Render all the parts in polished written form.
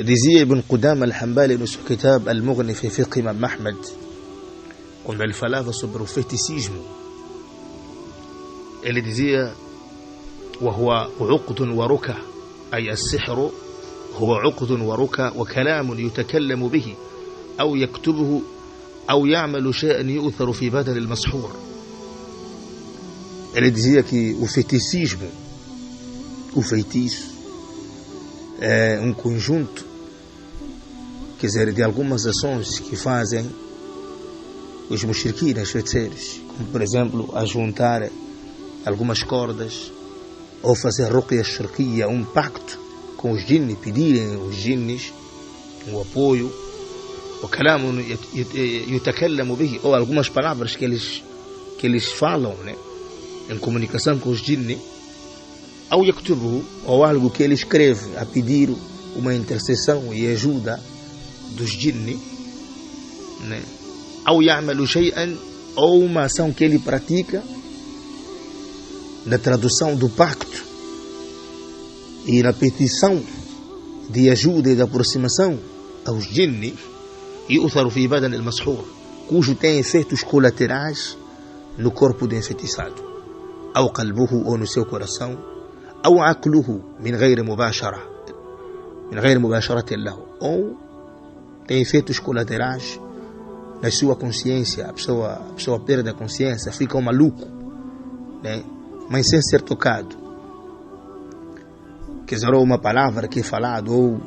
Dizia Ibn Qudama al-Hanbali no seu kitab Al-Mughni fi Fiqh Imam Ahmad, quando ele falava sobre o feiticismo, ele dizia: وهو عقد وركى، أي السحر هو عقد وركى وكلام يتكلم به أو يكتبه أو يعمل شيئا يؤثر في بدن المسحور. Ele dizia que o feitiço, é um conjunto, quer dizer, de algumas ações que fazem os mushrikeen, os feiticeiros, como por exemplo a juntar algumas cordas, ou fazer ruqya shirkiya, um pacto com os jinni, pedirem os jinnis o apoio, o kalamun yutakallamu bihi, ou algumas palavras que eles falam, né, em comunicação com os jinni, ou yaktubuhu, ou algo que ele escreve a pedir uma intercessão e ajuda dos jinni, né, ou ya'malu shay'an, ou uma ação que ele pratica, na tradução do pacto e na petição de ajuda e de aproximação aos jinni, yu'tharu fi badan al-mashur, cujo tem efeitos colaterais no corpo do enfeitiçado, ou qalbuhu, ou no seu coração, ou aqluhu, min ghayri mubasharatin lahu, ou tem efeitos colaterais na sua consciência, a pessoa perde a consciência, fica um maluco, né, mas sem ser tocado. Quer dizer, ou uma palavra que é falada, ou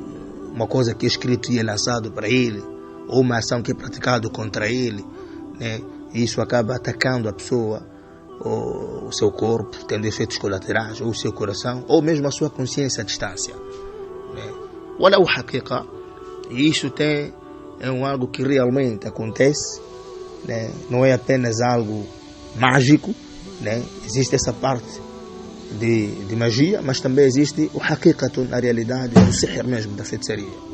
uma coisa que é escrito e é lançado para ele, ou uma ação que é praticada contra ele, né? E isso acaba atacando a pessoa, ou o seu corpo, tendo efeitos colaterais, ou o seu coração, ou mesmo a sua consciência à distância, né? Walau haqiqa, e isso é algo que realmente acontece, né? Não é apenas algo mágico, né? Existe essa parte de magia, mas também existe o haqiqatun, a realidade, o sihr mesmo da feitiçaria.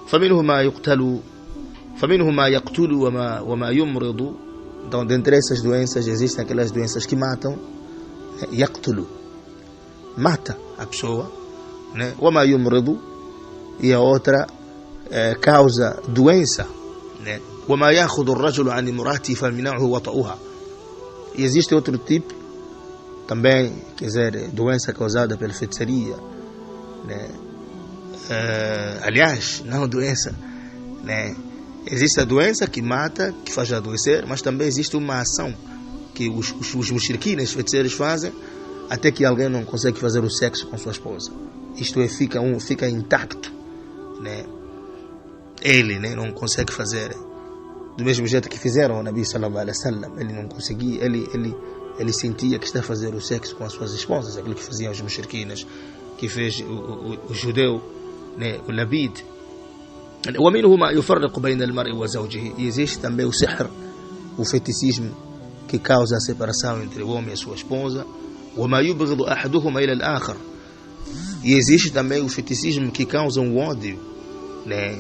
فمنه ما يقتل وما يمرض. Então, dentre essas doenças existem aquelas doenças que matam, yaqtulu, mata a pessoa, né? وما يمرض, e a outra causa doença, né? وما يأخذ الرجل عن امرأته فيمنعه وطئها. E existe outro tipo também, quer dizer, doença causada pela feitiçaria, né? Aliás, não doença, né? Existe a doença que mata, que faz adoecer, mas também existe uma ação que os mushrikeen, os feiticeiros, fazem até que alguém não consegue fazer o sexo com sua esposa. Isto é, fica intacto, né? Ele, né, não consegue fazer do mesmo jeito que fizeram o Nabi sallallahu alaihi wasallam. Ele não conseguia, ele sentia que está a fazer o sexo com as suas esposas, aquilo que faziam os mushrikeen, que fez o judeu, né, o Labid. ومنه ما يفرق بين المرء وزوجه. E existe também o sihr, o feiticismo que causa a separação entre o homem e a sua esposa. وما يبغض أحدهما إلى الآخر. E existe também o feiticismo que causa um ódio, né,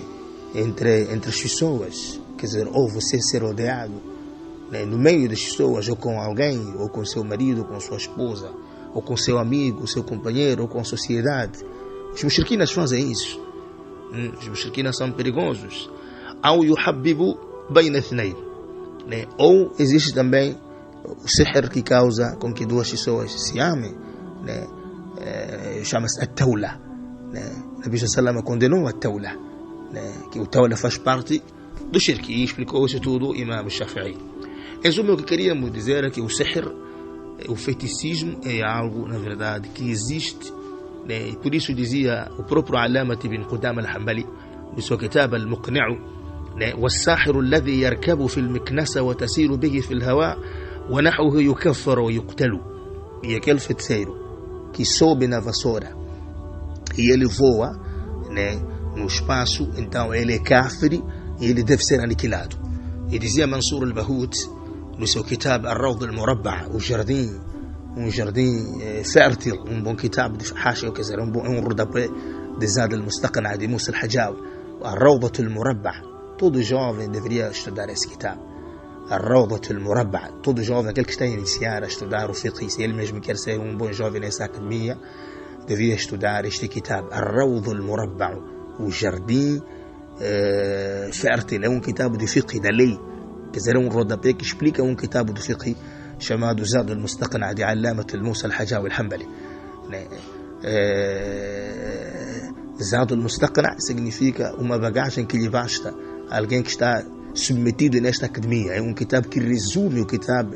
entre as pessoas. Quer dizer, ou você ser odiado, né, no meio das pessoas, ou com alguém, ou com seu marido, ou com sua esposa, ou com seu amigo, seu companheiro, ou com a sociedade. Os mushrikeen fazem isso. Os mushrikeen são perigosos. Ou yuhabbibu bayna ithnayn, né? Ou existe também o sihr que causa com que duas pessoas se amem, né? Chama-se at-tawla, né? O Nabi sallallahu alaihi condenou a tawla, né? Que o tawla faz parte do shirk, e explicou isso tudo o Imam Shafi'i. Em suma, o que queríamos dizer é que o sihr, o feiticismo, é algo, na verdade, que existe, né? E por isso dizia o próprio Alamat ibn Qudama al-Hanbali no seu kitab al-Muqni'u, né? والساحر الذي يركب في المكنسة وتسير به في الهواء ونحوه يكفر ويقتل. E aquele feiticeiro que sobe na vassoura e ele voa, né, no espaço, então ele é kafir e ele deve ser aniquilado. E dizia Mansur al-Bahut no seu kitab Al-Rawd al-Murabba, um jardim fértil, um bom kitab de Hasha, quer dizer, um rodapé de Zad al-Mustaqna de Musa al-Hajjab, Al-Rawd al-Murabba. Todo jovem deveria estudar esse kitab, Al-Rawd al-Murabba. Todo jovem, aquele que está a iniciar a estudar o fiqh, se ele mesmo quer ser um bom jovem nessa academia, devia estudar este kitab, Al-Rawd al-Murabba, o jardim fértil, é um kitab de fiqh da lei, quer dizer, é um rodapé que explica um kitab de fiqh chamado Zad al-Mustaqna' de Allamat al-Musa al-Hajawi al-Hanbali. Zad al-Mustaqna' significa uma bagagem que lhe basta a alguém que está submetido nesta academia. É um kitab que resume o kitab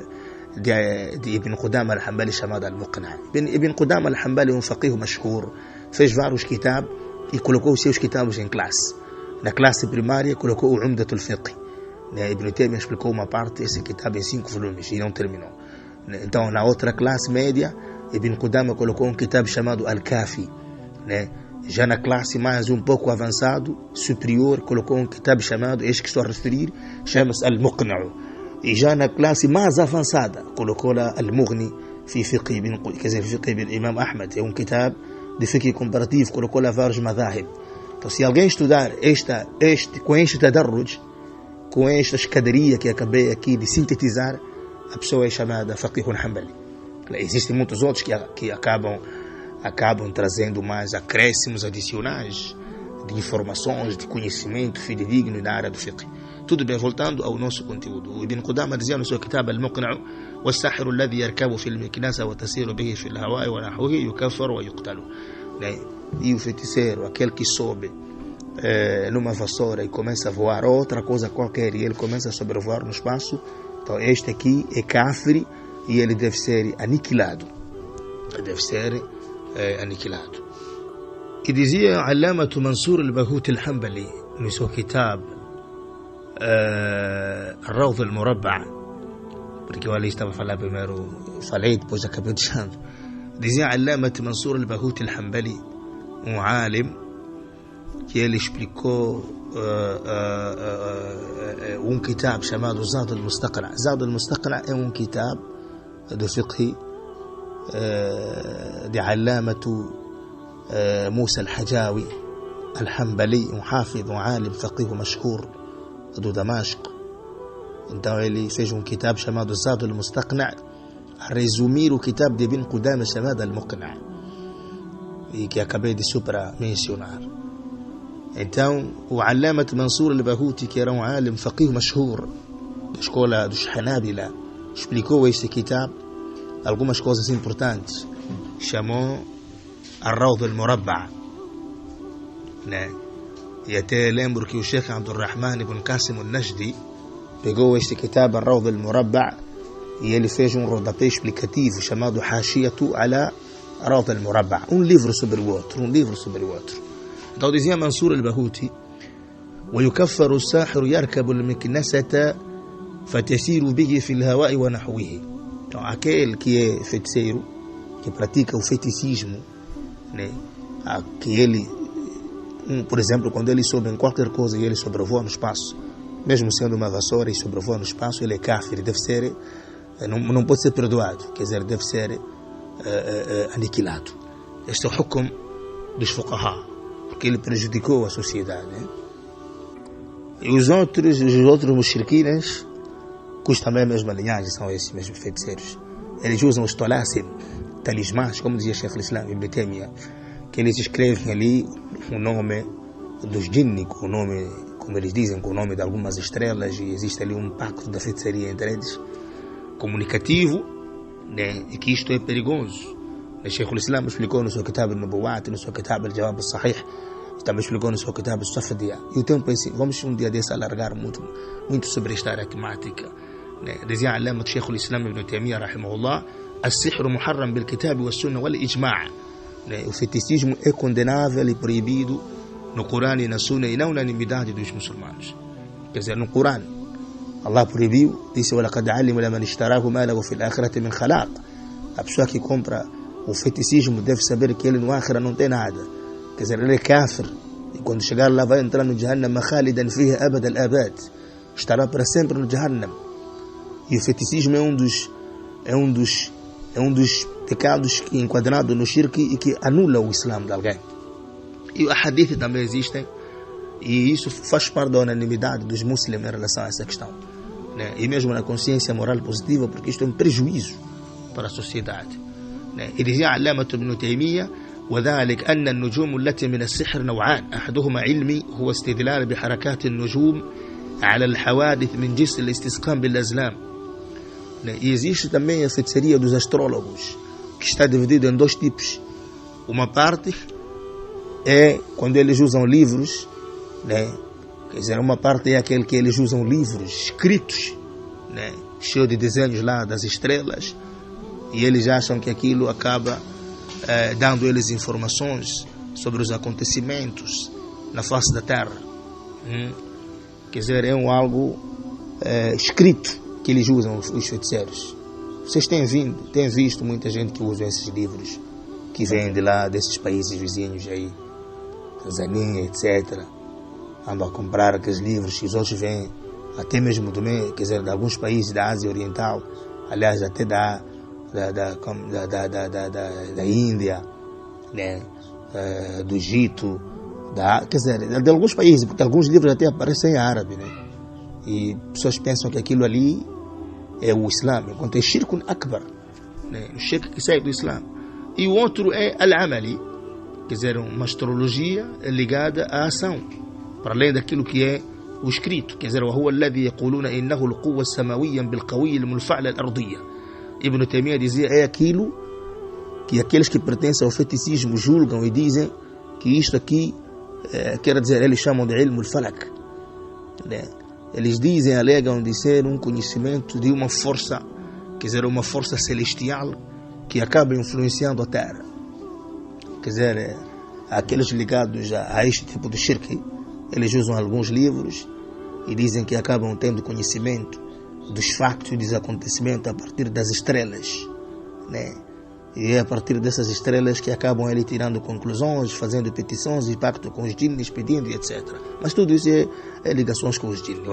de Ibn Qudama al-Hanbali chamado Al-Muqna'. Ibn Qudama al-Hanbali é um faqih mashhur, fez vários kitab e colocou os seus kitabos em classe. Na classe primária colocou o Umdatul Fiqh. Ibn Taymiyyah explicou uma parte desse kitab em 5 volumes e não terminou. Então, na outra classe média, Ibn Qudama colocou um kitab chamado Al-Kafi. Já na classe mais um pouco avançado, superior, colocou um kitab chamado, este que estou a referir, chama-se Al-Muqna'. E já na classe mais avançada, colocou lá Al-Mughni fi fiqh ibn, quer dizer, fiqh ibn Imam Ahmad. É um kitab de fiqh comparativo, colocou lá vários madhahib. Então, se alguém estudar com este tadarruj, com esta escadaria que acabei aqui de sintetizar, a pessoa é chamada Faqihun Hanbali. Existem muitos outros que acabam trazendo mais acréscimos adicionais de informações, de conhecimento fidedigno na área do fiqh. Tudo bem, voltando ao nosso conteúdo. O Ibn Qudama dizia no seu kitab Al-Muqna': "Was-sahiru alladhi yarkabu fil miknasa wa tasiru bihi fil hawa'i wa nahwihi yukaffaru wa yuqtalu." E o feiticeiro, aquele que sobe numa vassoura e começa a voar, outra coisa qualquer, e ele começa a sobrevoar no espaço, então este aqui é kafir e ele deve ser aniquilado. E dizia Allamatu Mansur al-Bahuti al-Hanbali no seu kitab Ar-Rawd al-Murabba', porque eu ali estava a falar primeiro, falei, depois acabei deixando. Dizia Allamatu Mansur al-Bahuti al-Hanbali, um alim, que ele explicou um kitab chamado Zad al-Mustaqna'. Zad al-Mustaqna' é um kitab do fiqh de Allamatu Musa al-Hajawi al-Hanbali, um hafiz, um alim, faqih mashhur do Damasco. Então ele fez um kitab chamado Zad al-Mustaqna', a resumir o kitab de Ibn Qudama chamado Al-Muqna', e que acabei de supra-mencionar. Então, o Allamat Mansur al-Bahuti, que era um alim faqih mashhur da escola dos Hanabila, explicou este kitab algumas coisas importantes. Chamou Ar-Rawd al-Murabba'. E até lembro que o Sheikh Abdul Rahman ibn Qasim al-Najdi pegou este kitab Ar-Rawd al-Murabba' e ele fez um rodapé explicativo chamado Hashiyatu ala Rawd al-Murabba', um livro sobre o outro. Então dizia Mansur al-Bahuti: ويكفر الساحر يركب المكنسة فتسير به في الهواء ونحوه. Então aquele que é feiticeiro, que pratica o feiticismo, que ele, por exemplo, quando ele sobe em qualquer coisa e ele sobrevoa no espaço, mesmo sendo uma vassoura e sobrevoa no espaço, ele é kafir, deve ser, não pode ser perdoado, quer dizer, deve ser aniquilado. Este é o hukum dos fuqaha, porque ele prejudicou a sociedade. E os outros mushrikinas, cujos também a mesma linhagem, são esses mesmos feiticeiros, eles usam os tolasim, talismãs, como dizia Sheikh al-Islam Ibn Taymiyyah, que eles escrevem ali o nome dos jinni, o nome, como eles dizem, com o nome de algumas estrelas, e existe ali um pacto da feitiçaria entre eles, comunicativo, e que isto é perigoso. O Sheikh al-Islam explicou no seu kitab al-Nubuwat, no seu kitab al-Jawab al-Sahih, também explicou no seu kitab al-Safadiyya. E o tempo é assim, vamos um dia desse alargar muito sobre esta área temática. Dizia Allama Sheikh al-Islam Ibn Taymiyyah rahimahullah: "As-sihru muharram bil-kitab was-sunnah wal-ijma'." O feiticismo é condenável e proibido no Corão e na Sunna, e na unanimidade dos muçulmanos. Quer dizer, no Corão Allah proibiu, disse: "Walaqad alima liman ishtarahu ma lahu fil akhirati min khalaq." A pessoa que compra o feiticismo deve saber que ele no akhira não tem nada. Quer dizer, ele é kafir, e quando chegar lá vai entrar no Jahannam khalidan fiha abad al-abad, estará para sempre no Jahannam. E o feiticismo é um dos pecados que enquadrado no shirk e que anula o Islam de alguém. E a hadith também existem, e isso faz parte da unanimidade dos muçulmanos em relação a essa questão, e mesmo na consciência moral positiva, porque isto é um prejuízo para a sociedade. E dizia Allama Ibn Taymiyyah: وذلك أن النجوم التي من السحر نوعان، أحدهما علمي هو استدلال بحركات النجوم على الحوادث من جنس الاستسقام بالأزلام. Existe também a feitiçaria dos astrólogos, que está dividida em dois tipos. Uma parte é quando eles usam livros, né? Quer dizer, uma parte é aquele que eles usam livros escritos, né? Cheio de desenhos lá das estrelas, e eles acham que aquilo acaba dando eles informações sobre os acontecimentos na face da Terra. Quer dizer, é algo escrito que eles usam, os feiticeiros. Vocês têm visto muita gente que usa esses livros que vêm de lá, desses países vizinhos aí, Tanzânia, etc. Andam a comprar aqueles livros que os outros vêm até mesmo do meio, quer dizer, de alguns países da Ásia Oriental, aliás, até da Índia, né? Do Egito, quer dizer, de alguns países, porque alguns livros até aparecem em árabe, né? E pessoas pensam que aquilo ali é o Islã, enquanto é Shirkun Akbar, né? O shirk que sai do Islã. E o outro é Al-Amali, quer dizer, uma astrologia ligada à ação, para além daquilo que é o escrito. Quer dizer, وهو الذي يقولون إنه القوة السماوية بالقوي المنفعل الأرضية. Ibn Taymiyyah dizia, é aquilo que aqueles que pertencem ao feticismo julgam e dizem que isto aqui, quer dizer, eles chamam de ilm al-falak, né? Eles dizem, alegam de ser um conhecimento de uma força, quer dizer, uma força celestial que acaba influenciando a Terra. Quer dizer, aqueles ligados a este tipo de shirk, eles usam alguns livros e dizem que acabam tendo conhecimento dos factos e dos acontecimentos a partir das estrelas, né? E é a partir dessas estrelas que acabam ele tirando conclusões, fazendo petições e pacto com os jinnes, pedindo e etc. Mas tudo isso é ligações com os jinnes.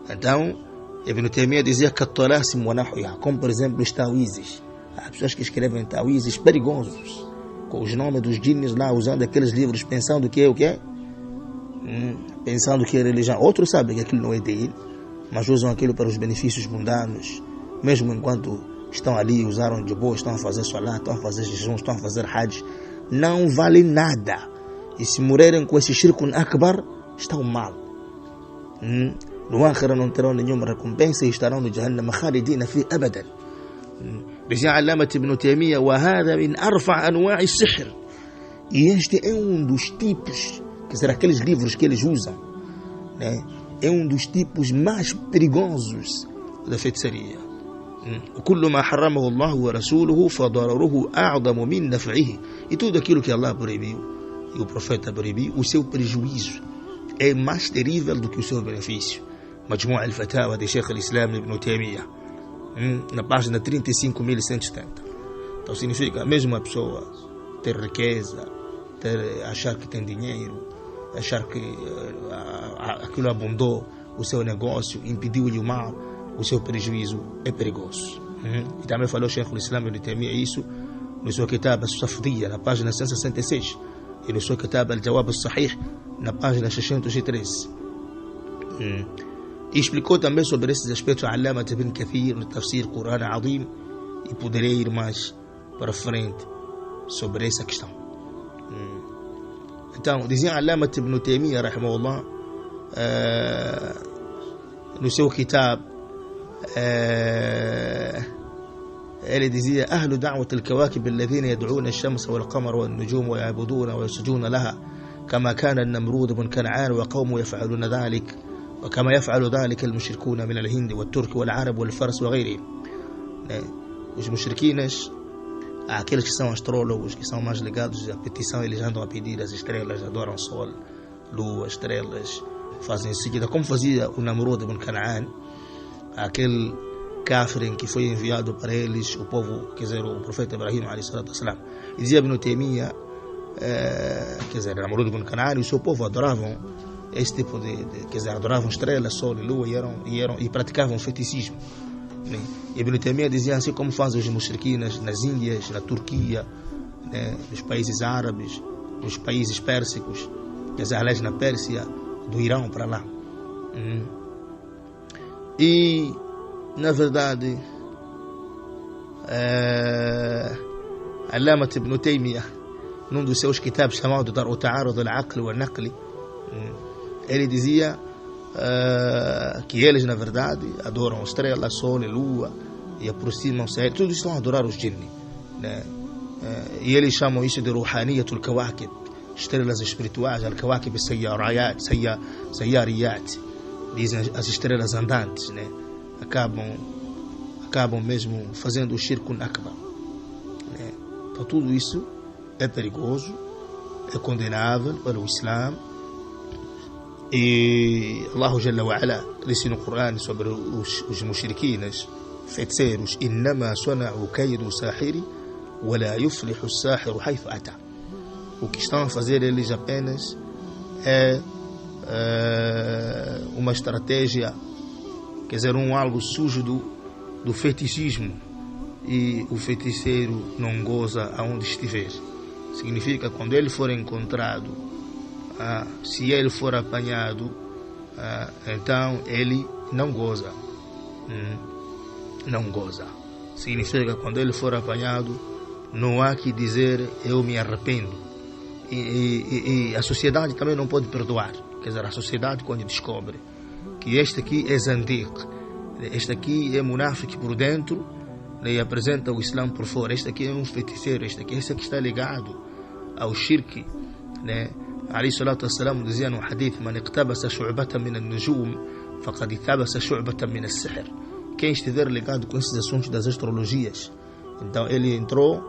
Então, Ibn Taymiyyah dizia que como por exemplo os taoízes. Há pessoas que escrevem taoízes perigosos com os nomes dos jinnes lá, usando aqueles livros, pensando que é o que é? Pensando que é religião. Outros sabem que aquilo não é dele, mas usam aquilo para os benefícios mundanos, mesmo enquanto estão ali, usaram de boa, estão a fazer salat, estão a fazer jejum, estão a fazer hajj, não vale nada. E se morrerem com esse shirkun akbar, estão mal. No akhira não terão nenhuma recompensa e estarão no Jahannam khalidina fi abadan. Dizia Allama Ibn Taymiyyah, وهذا من أرفع أنواع السحر. E este é dos tipos, quer dizer, aqueles livros que eles usam, né? É dos tipos mais perigosos da feitiçaria. وكل ما حرمه الله ورسوله فضرره أعظم من نفعه. E tudo aquilo que Allah proibiu e o profeta proibiu, o seu prejuízo é mais terrível do que o seu benefício. مجموع الفتاوى de Sheikh al-Islam Ibn Taymiyyah, na página 35.170. Então significa, mesmo a pessoa ter riqueza, achar que tem dinheiro, achar que aquilo abundou o seu negócio, impediu-lhe o mal, o seu prejuízo é perigoso. E também falou Sheikh al-Islam Ibn Taymiyyah isso no seu Kitab al-Safdiyya, na página 166, e no seu Kitab al-Jawab al-Sahih, na página 613. E explicou também sobre esses aspectos a Allama Ibn Kathir no Tafsir Quran Azim, e poderei ir mais para frente sobre essa questão. Então, dizia Allama Ibn Taymiyyah rahimahullah, no seu Kitab, ele dizia: أهل دعوة الكواكب الذين يدعون الشمس والقمر والنجوم ويعبدون ويسجدون لها كما كان النمرود بن كنعان وقومه يفعلون ذلك وكما يفعل ذلك المشركون من الهند والترك والعرب والفرس وغيرهم. Os mushriquines, aqueles que são astrólogos, que são mais ligados à petição, eles andam a pedir as estrelas, adoram sol, lua, estrelas, fazem seguida, como fazia o Namrud ibn Canaan, aquele kafir que foi enviado para eles, o povo, quer dizer, o profeta Ibrahim a.s. E dizia Ibn Taymiyyah, quer dizer, Namrud ibn Canaan e o seu povo adoravam esse tipo quer dizer, adoravam estrelas, sol e lua e praticavam feticismo. Ibn Taymiyyah dizia assim como fazem os mushriquines nas Índias, na Turquia, né, nos países árabes, nos países pérsicos, quer dizer, aliás, na Pérsia, do Irão para lá. E, na verdade, Allama Ibn Taymiyyah num dos seus kitabs chamado o Ta'arud al-Aql wa al-Naql, ele dizia que eles na verdade adoram estrelas, sol e lua e aproximam-se a ele, tudo estão a adorar os jinni, né? E eles chamam isso de Ruhaniyatul Kawakib, estrelas espirituais, al-Kawakib Sayyariyat, dizem as estrelas andantes, né? Acabam mesmo fazendo o shirkun akbar, né? Então tudo isso é perigoso, é condenável para o Islã. E Allah Jalla wa Ala disse no Corão sobre os mushriquines, feiticeiros: innama sana'u kaydu sahiri wa la yuflihu as-sahiru haythu ata. O que estão a fazer eles apenas é uma estratégia, quer dizer, algo sujo do feticismo, e o feiticeiro não goza aonde estiver. Significa, quando ele for encontrado, se ele for apanhado, então ele não goza. Não goza. Significa, quando ele for apanhado, não há que dizer eu me arrependo. E a sociedade também não pode perdoar. Quer dizer, a sociedade, quando descobre que este aqui é zandiq, este aqui é munafiq por dentro, e apresenta o Islã por fora, este aqui é um feiticeiro, este aqui está ligado ao shirk, né? Ali salatu wassalam dizia no hadith: man iqtabasa shu'batan min an-nujum faqad iqtabasa shu'batan min as-sihr. Quem estiver ligado com esses assuntos das astrologias, então ele entrou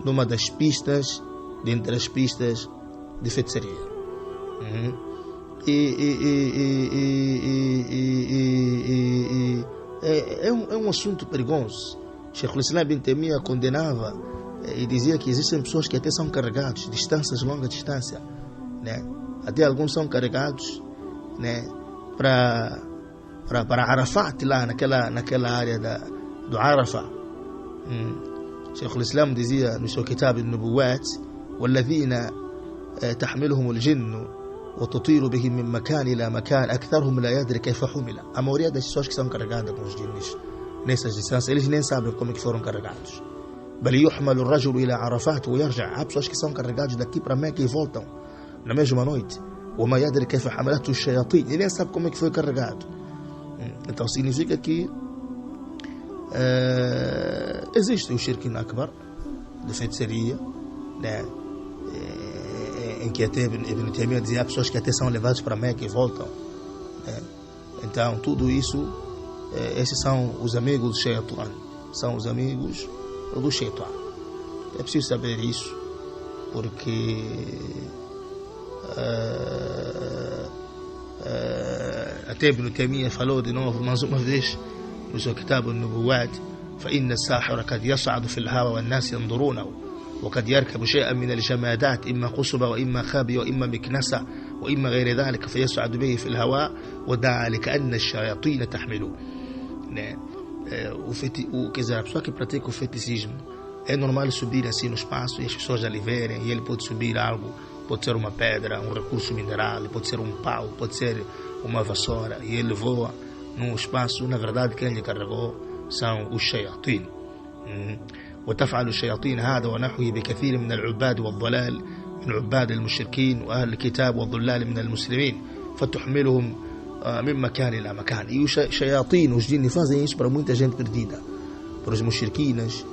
numa das pistas, dentre as pistas de feitiçaria. É um assunto perigoso. Sheikh al-Islam Ibn Taymiyyah condenava e dizia que existem pessoas que até são carregados distâncias, longa distância, né? Até alguns são carregados, né, para Arafat, lá naquela área do Arafat. Sheikh al-Islam dizia no seu kitab al-Nubuwat: والذين تحملهم الجن وتطير بهم من مكان إلى مكان أكثرهم لا يدري كيف حمل. A maioria das pessoas que são carregadas com os jinnis nessas distâncias, eles nem sabem como é que foram carregados. بل يحمل الرجل إلى عرفات ويرجع. Há pessoas que são carregados daqui para Meca e voltam na mesma noite. وما يدري كيف حملته الشياطين. Ele nem sabe como é que foi carregado. Então significa que existe o shirk akbar de feitiçaria, né? Em que até Ibn Taymiyyah dizia: há pessoas que até são levados para Meca e voltam, né? Então tudo isso, esses são os amigos do Shaitan, são os amigos do Shaitan. É preciso saber isso, porque até Ibn Taymiyyah falou de novo mais uma vez no seu kitab al-Nubuwat: فإن الساحر قد يصعد في الهواء والناس ينظرونه وقد يركب شيئا من الجمادات إما قصبة وإما خابية وإما مكنسة وإما غير ذلك فيصعد به في الهواء وذلك أن الشياطين تحمله. Quer dizer, a pessoa que pratica o feticismo, é normal subir assim no espaço e as pessoas ali verem, e ele pode subir algo, pode ser uma pedra, um recurso mineral, pode ser um pau, pode ser uma vassoura, e ele voa no espaço. Na verdade, quem lhe carregou são os shayatin. وتفعل الشياطين هذا ونحوه بكثير من العباد والضلال من عباد المشركين وأهل الكتاب والضلال من المسلمين فتحملهم من مكان إلى مكان. E os shayatin, os jinni, fazem isso para muita gente perdida, para os mushriquines,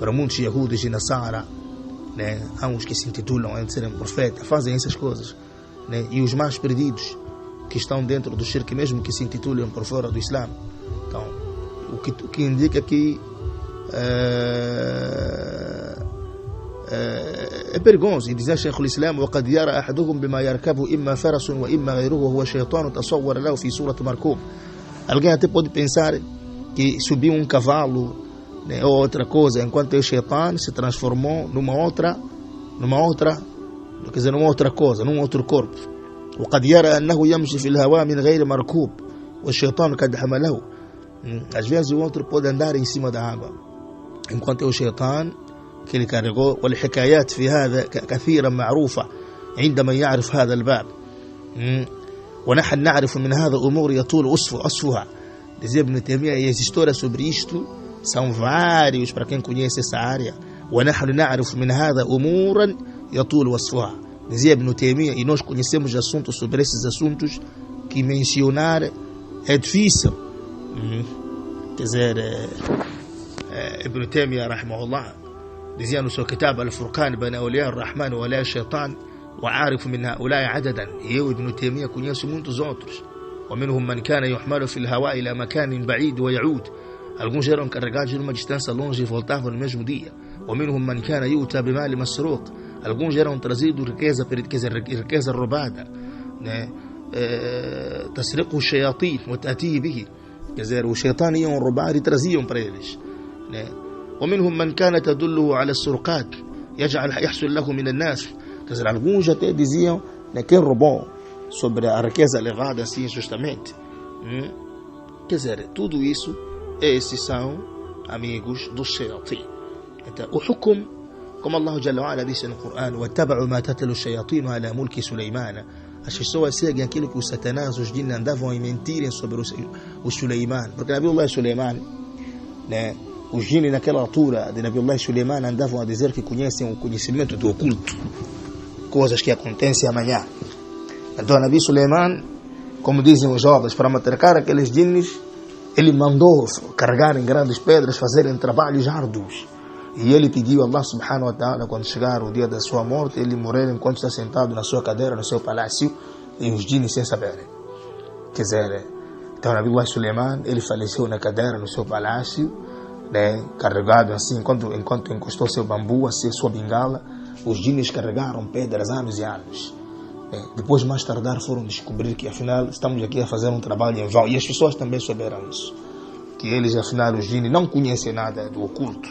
para muitos yahudas e nasara, né? Há uns que se intitulam a serem profetas, fazem essas coisas, né? E os mais perdidos, que estão dentro do shirk, mesmo que se intitulam por fora do Islã. Então, o que indica que é perigoso. E dizia Sheikh al-Islam: وقد يرى أحدهم بما يركبه إما فرس وإما غيره وهو شيطان تصور له في صورة مركوب. Alguém até pode pensar que subiu um cavalo, né, ou outra coisa, enquanto o Shaitan se transformou numa outra coisa, num outro corpo. وقد يرى أنه يمشي في الهواء من غير مركوب والشيطان قد حمله. Às vezes o outro pode andar em cima da água, enquanto o Shaitan que ele carregou. والحكايات في هذا كثيرا معروفة عند من يعرف هذا الباب. ونحن نعرف من هذا أمور يطول وصفها. Dizia Ibn Taymiyyah, e as histórias sobre isto são vários para quem conhece essa área. ونحن نعرف من هذا أمورا يطول وصفها. Dizia Ibn Taymiyyah, e nós conhecemos assuntos sobre esses assuntos que mencionar é difícil. Quer dizer, Ibn Taymiyyah rahimahullah dizia no seu kitab Al-Furqan Baina Awliya Ar-Rahman wa Awliya Shaitan wa arifu min haulai adadan. E eu, Ibn Taymiyyah, conheço muitos outros. ومنهم من كان يحمل في الهواء إلى مكان بعيد ويعود. Alguns eram carregados numa distância longe e voltavam no mesmo dia. ومنهم من كان يؤتى بمال مسروق. Alguns eram trazidos riqueza roubada, né? تسرقه الشياطين وتأتيه به. Quer dizer, os shaitãs iam roubar e traziam para eles, né? ومنهم من كان تدله على السرقات يجعل يحصل له من الناس. Quer dizer, alguns até diziam, né, quem roubou sobre a riqueza levada assim justamente. Quer dizer, tudo isso, esses são amigos do shayatin. Então, o hukum, como Allah Jalla wa Ala disse no Corão, وَاتَّبَعُوا مَا تَتْلُو الشَّيَاطِينُ عَلَى مُلْكِ سُلَيْمَانَ. As pessoas seguem aquilo que os satanás, os jinn, andavam a mentirem sobre o Suleiman. Porque Nabiullah Suleiman, né, os jinn naquela altura de Nabiullah Suleiman andavam a dizer que conhecem o conhecimento do oculto, coisas que acontecem amanhã. Então Nabi Suleiman, como dizem os jovens, para matracar aqueles jinns, ele mandou carregar em grandes pedras, fazerem trabalhos árduos. E ele pediu a Allah subhanahu wa ta'ala, quando chegar o dia da sua morte, ele morrer enquanto está sentado na sua cadeira, no seu palácio, e os jinns sem saberem. Quer dizer, então Nabi Suleiman, ele faleceu na cadeira no seu palácio, né, carregado assim, enquanto encostou seu bambu, assim, sua bengala, os jinns carregaram pedras anos e anos. Depois, mais tardar, foram descobrir que afinal estamos aqui a fazer um trabalho em vão. E as pessoas também souberam isso, que eles afinal, os jinns, não conhecem nada do oculto.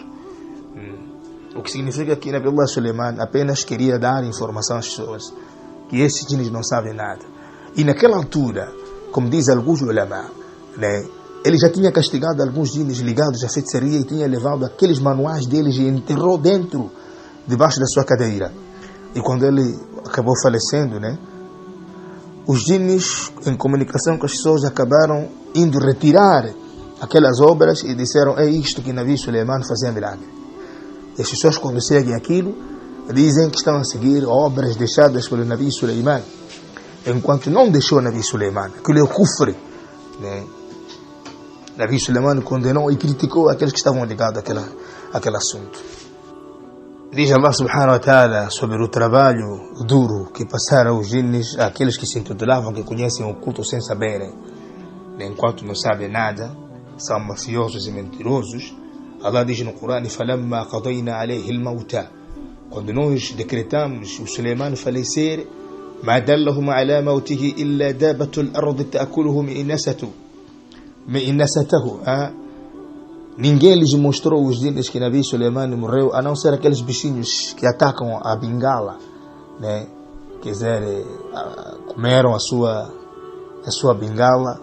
O que significa que Nabiullah Suleiman apenas queria dar informação às pessoas que esses jinns não sabem nada. E naquela altura, como diz alguns ulama, né, ele já tinha castigado alguns jinns ligados à feitiçaria e tinha levado aqueles manuais deles e enterrou debaixo da sua cadeira. E quando ele acabou falecendo, né, os jinns, em comunicação com as pessoas, acabaram indo retirar aquelas obras e disseram: é isto que Nabi Suleiman fazia milagre. E as pessoas, quando seguem aquilo, dizem que estão a seguir obras deixadas pelo Nabi Suleiman, enquanto não deixou Nabi Suleiman. Aquilo é o kufre, né? Nabi Suleiman condenou e criticou aqueles que estavam ligados àquele assunto. Diz Allah subhanahu wa ta'ala sobre o trabalho duro que passaram os jinns, aqueles que se intitulavam que conhecem o culto sem saberem, enquanto não sabem nada, são mafiosos e mentirosos. Allah diz no Corão: فَلَمَّا قَضَيْنَا عَلَيْهِ الْمَوْتَى. Quando nós decretamos o Suleiman falecer, مَا دَلَّهُمْ عَلَى مَوْتِهِ إِلَّا دَابَةُ الْأَرْضِ تَأْكُلُهُ مِئِنَّسَتَهُ. Ninguém lhes mostrou os jinns que Nabi Suleiman morreu, a não ser aqueles bichinhos que atacam a bengala, né? Quer dizer, comeram a sua bengala,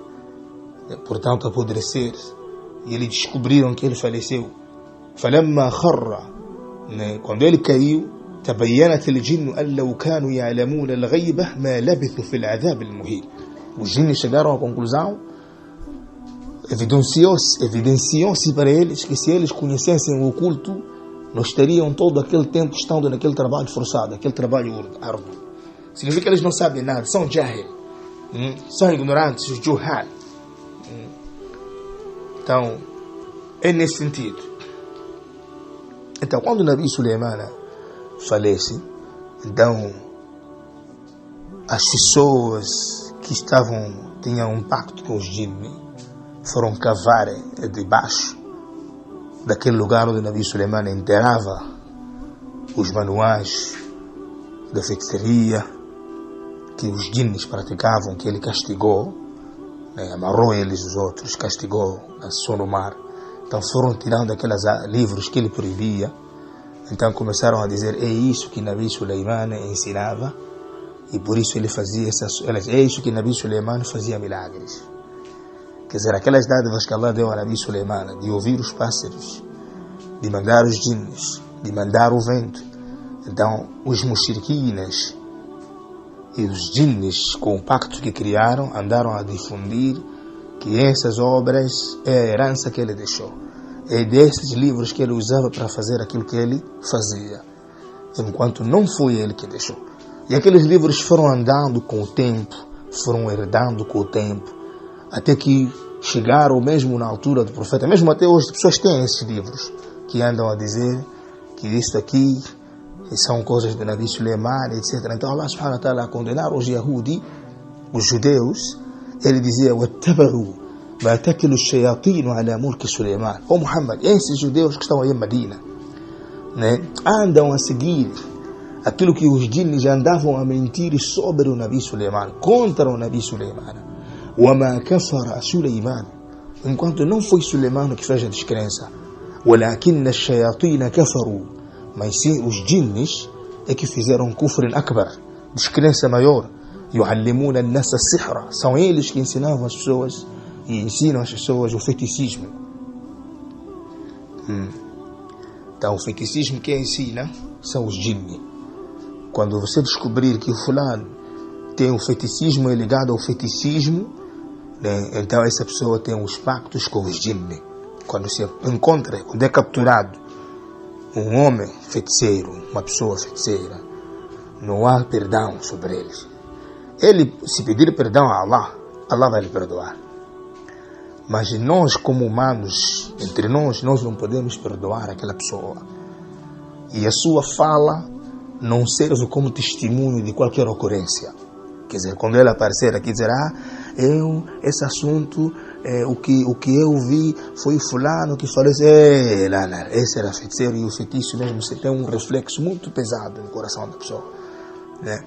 portanto apodrecer. E eles descobriram que ele faleceu. فَلَمَّا خَرَّ, né? Quando ele caiu, تَبَيَّنَتِ الْجِنُّ أَنْ لَوْ كَانُوا يَعْلَمُونَ الْغَيْبَ مَا لَبِثُوا فِي الْعَذَابِ الْمُهِينِ. Os jinns chegaram à conclusão, evidenciou-se para eles que se eles conhecessem o oculto, não estariam todo aquele tempo estando naquele trabalho forçado, aquele trabalho árduo. Significa que eles não sabem nada, são jahil, são ignorantes, juhal. Então, é nesse sentido. Então, quando o Nabi Suleiman falece, então, as pessoas que tinham um pacto com os jinns, foram cavar debaixo daquele lugar onde o Nabi Suleiman enterrava os manuais da feitiçaria que os jinns praticavam, que ele castigou, né? Amarrou eles os outros, castigou, lançou no mar. Então foram tirando aqueles livros que ele proibia. Então começaram a dizer: é isso que Nabi Suleiman ensinava, e por isso ele fazia é isso que Nabi Suleiman fazia milagres. Quer dizer, aquelas dádivas que Allah deu a Nabi Suleiman, de ouvir os pássaros, de mandar os jinns, de mandar o vento. Então, os mushriquines e os jinns, com o pacto que criaram, andaram a difundir que essas obras é a herança que ele deixou. É desses livros que ele usava para fazer aquilo que ele fazia. enquanto não foi ele que deixou. E aqueles livros foram andando com o tempo, foram herdando com o tempo, até que chegaram mesmo na altura do profeta. Mesmo até hoje, as pessoas têm esses livros que andam a dizer que isto aqui são coisas do Nabi Suleiman, etc. Então Allah subhanahu wa ta'ala a condenar os Yahudi, os judeus. Ele dizia: وَاتَّبَعُوا مَا تَتْلُو الشَّيَاطِينُ عَلَى مُلْكِ سُلَيْمَانَ. Ó Muhammad, esses judeus que estão aí em Medina, né, andam a seguir aquilo que os jinns andavam a mentir sobre o Nabi Suleiman, contra o Nabi Suleiman. وَمَا كَفَرَ سُلَيْمَانَ. Enquanto não foi Suleiman que fez a descrença. وَلَكِنَّ الشَّيَاطِينَ كَفَرُوا. Mas sim, os jinns é que fizeram kufr akbar, descrença maior. يُعَلِّمُونَ النَّاسَ السِّحْرَ. São eles que ensinavam as pessoas e ensinam as pessoas o feiticismo. Então, o feiticismo quem ensina são os jinns. Quando você descobrir que o fulano tem o feiticismo, é ligado ao feiticismo, né, então essa pessoa tem os pactos com os jinns. Quando se encontra, quando é capturado um homem feiticeiro, uma pessoa feiticeira, não há perdão sobre eles. Ele, se pedir perdão a Allah, Allah vai lhe perdoar. Mas nós, como humanos, entre nós não podemos perdoar aquela pessoa. E a sua fala não serve como testemunho de qualquer ocorrência. Quer dizer, quando ele aparecer aqui e dizer: esse assunto, o que eu vi foi fulano que falou assim, esse era feiticeiro. E o feitiço mesmo, você tem um reflexo muito pesado no coração da pessoa, né?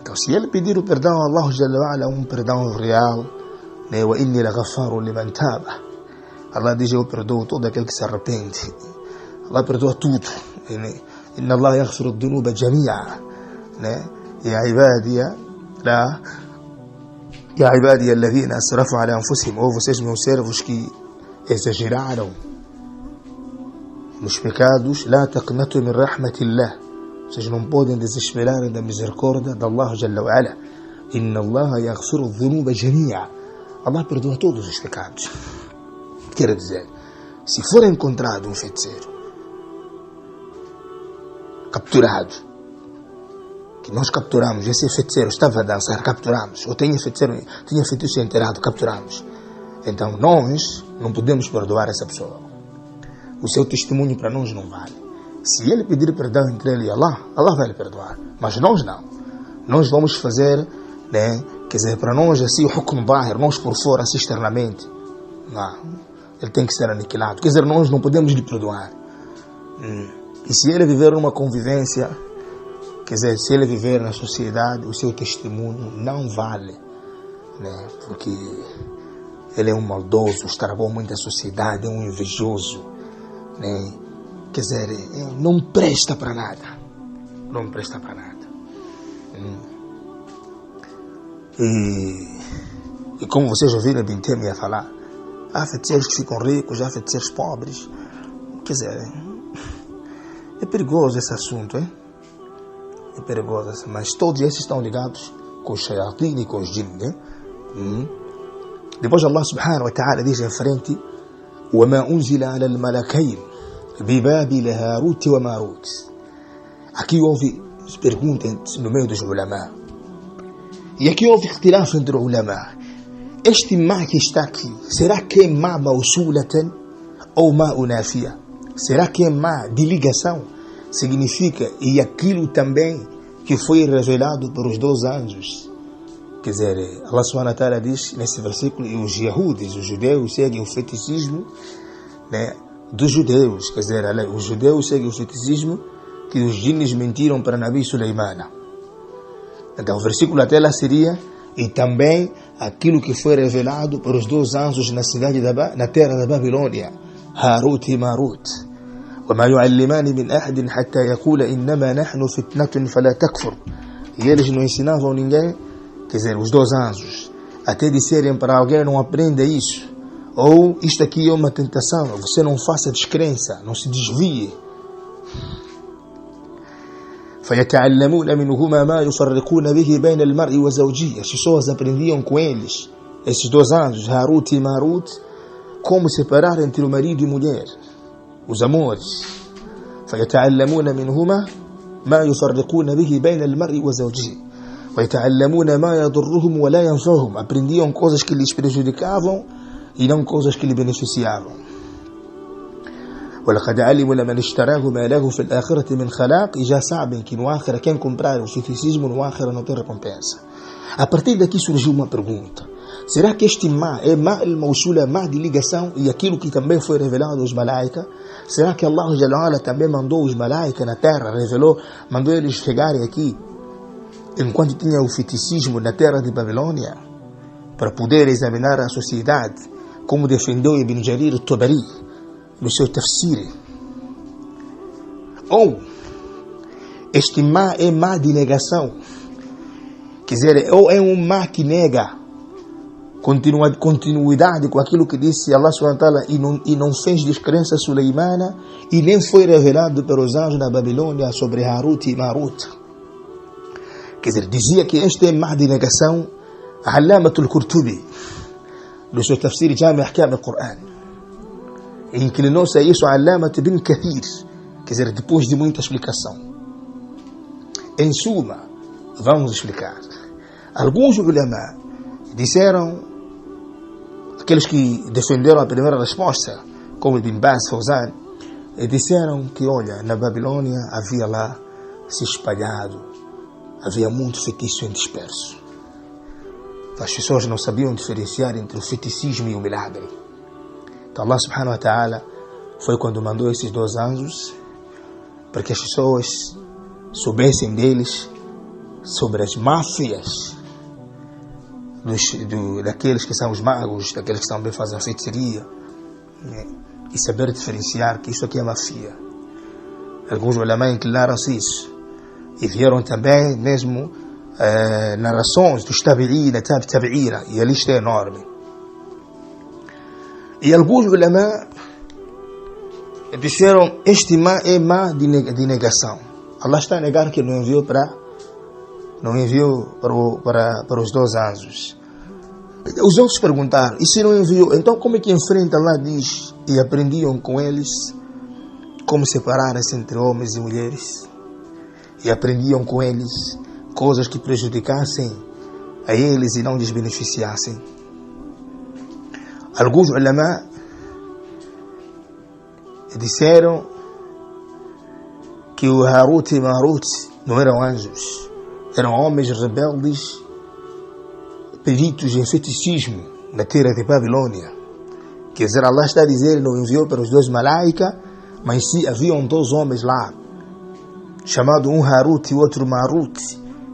Então, se ele pedir o perdão a Allah Jalla wa Ala, um perdão real, né? وَإِنِّي لَغَفَّارٌ لِمَنْ تَابَ. Allah diz: eu perdoo todo aquele que se arrepende. Allah perdoa tudo. إِنَّ اللَّهَ يَغْفِرُ الذُّنُوبَ جَمِيعًا. يا عبادي الذين أسرفوا على أنفسهم. Ou vocês, meus servos que exageraram nos pecados, لا تقنطوا من رحمة الله. Vocês não podem desesperar da misericórdia de Allah Jalla wa Ala. Inna Allah yaghfiru dhunuba jami'a. Allah perdoa todos os pecados. Quer dizer, se for encontrado um feiticeiro capturado, que nós capturamos, esse feiticeiro estava a dançar, capturamos, ou tinha feitiço enterrado, capturamos, então nós não podemos perdoar essa pessoa. O seu testemunho para nós não vale. Se ele pedir perdão entre ele e Allah, Allah vai lhe perdoar. Mas nós não. Nós vamos fazer, né? Quer dizer, para nós assim o hukm bahir, nós por fora, assim externamente, não. Ele tem que ser aniquilado. Quer dizer, nós não podemos lhe perdoar. E se ele viver numa convivência, quer dizer, se ele viver na sociedade, o seu testemunho não vale, né? Porque ele é um maldoso, estragou muito a sociedade, é um invejoso, né? Quer dizer, não presta para nada. Não presta para nada. E como vocês ouviram Ibn Taymiyyah falar, há feiticeiros que ficam ricos, há feiticeiros pobres. Quer dizer, é perigoso esse assunto, hein? É perigoso, mas todos esses estão ligados com os shayatin e com os jinn, né? Depois Allah subhanahu wa ta'ala diz em frente: وَمَا أُنزِلَ عَلَى الْمَلَكَيْنِ بِبَابِلَ هَارُوتِ وَمَارُوتِ. Aqui houve perguntas no meio dos ulama. E aqui houve ikhtilaf entre os ulama. Este ma que está aqui, será que é ma mausulatan ou ma unafia? Será que é ma de ligação? Significa, e aquilo também que foi revelado por os 2 anjos. Quer dizer, Allah subhanahu wa ta'ala diz nesse versículo: e os Yahudis, os judeus, seguem o feiticismo, né, dos judeus. Quer dizer, os judeus seguem o feiticismo que os jinns mentiram para Nabi Suleiman. Então o versículo até lá seria: e também aquilo que foi revelado por os 2 anjos na terra da Babilônia, Harut e Marut. وما يعلمان من أحد حتى يقول إنما نحن فتنة فلا تكفر. E eles não ensinavam ninguém, quer dizer, os 2 anjos, até disserem para alguém: não aprenda isso, ou isto aqui é uma tentação, você não faça descrença, não se desvie. فيتعلمون منهما ما يفرقون به بين المرء وزوجه. As pessoas aprendiam com eles, esses 2 anjos, Harut e Marut, como separar entre o marido e mulher, os amores. فيتعلمون منهما ما يفرقون به بين المرء وزوجه ويتعلمون ما يضرهم ولا ينفعهم. Aprendiam coisas que lhes prejudicavam e não coisas que lhe beneficiavam. ولقد علموا لمن اشتراه ما له في الآخرة من خلاق. E já sabem que no ákhira, quem comprar o feticismo no ákhira não tem recompensa. A partir daqui surgiu uma pergunta: será que este ma é ma al-mawsula, ma de ligação, e aquilo que também foi revelado aos malaika? Será que Allah Jalla também mandou os malaika na terra, mandou eles chegarem aqui enquanto tinha o feticismo na terra de Babilônia, para poder examinar a sociedade, como defendeu Ibn Jarir al-Tabari no seu tafsir? Ou este ma é ma de negação, quer dizer, ou é um ma que nega continuidade com aquilo que disse Allah subhanahu wa ta'ala e não fez descrença Suleimana, e nem foi revelado pelos anjos na Babilônia sobre Harut e Marut. Quer dizer, dizia que este é ma de negação. Allamatul Qurtubi, no seu tafsir Jami' Ahkam al-Quran, inclinou-se a isso Allamat Ibn Kathir, quer dizer, depois de muita explicação. Em suma, vamos explicar. Alguns ulama disseram, aqueles que defenderam a primeira resposta, como Ibn Baz, Fawzan, disseram que, olha, na Babilônia havia lá se espalhado, havia muito feitiço disperso. As pessoas não sabiam diferenciar entre o feticismo e o milagre. Então Allah subhanahu wa ta'ala foi quando mandou esses 2 anjos para que as pessoas soubessem deles, sobre as máfias daqueles que são os magos, daqueles que também fazem a feitiçaria, né? E saber diferenciar que isso aqui é mafia. Alguns ulama inclinaram-se isso e vieram também mesmo narrações dos tabi'ina, e a lista é enorme. E alguns ulama disseram, este ma é ma de negação. Allah está a negar que não enviou para os 2 anjos. Os outros perguntaram, e se não enviou, então como é que enfrenta? Allah diz, e aprendiam com eles como separar-se entre homens e mulheres, e aprendiam com eles coisas que prejudicassem a eles e não lhes beneficiassem. Alguns ulama disseram que o Harut e Marut não eram anjos, eram homens rebeldes, peritos em feticismo na terra de Babilônia. Quer dizer, Allah está a dizer, não enviou para os 2 malaika, mas sim haviam 2 homens lá, chamado um Harut e o outro Marut,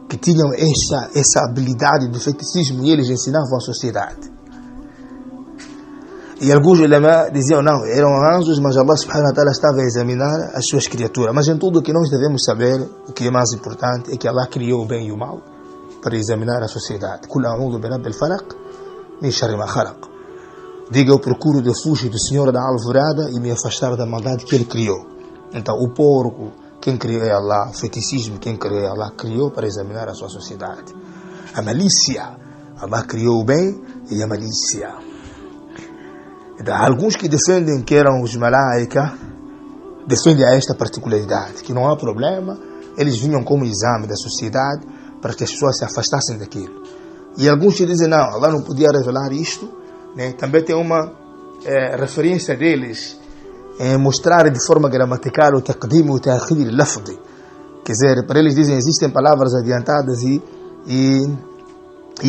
que tinham essa habilidade de feticismo, e eles ensinavam a sociedade. E alguns ulama diziam, não, eram anjos, mas Allah subhanahu wa ta'ala estava a examinar as suas criaturas. Mas em tudo o que nós devemos saber, o que é mais importante, é que Allah criou o bem e o mal para examinar a sociedade. Kul a'udhu bi rabbil falaq min sharri ma khalaq. Diga, eu procuro de fugir do Senhor da alvorada e me afastar da maldade que Ele criou. Então, o porco, quem criou é Allah. O feticismo, quem criou é Allah. Criou para examinar a sua sociedade. A malícia, Allah criou o bem e a malícia. Então, alguns que defendem que eram os malaika, defendem esta particularidade, que não há problema, eles vinham como exame da sociedade para que as pessoas se afastassem daquilo. E alguns que dizem, não, Allah não podia revelar isto, né? Também tem uma referência deles em mostrar de forma gramatical o taqdim e o ta'khir lafzi. Quer dizer, para eles dizem, existem palavras adiantadas e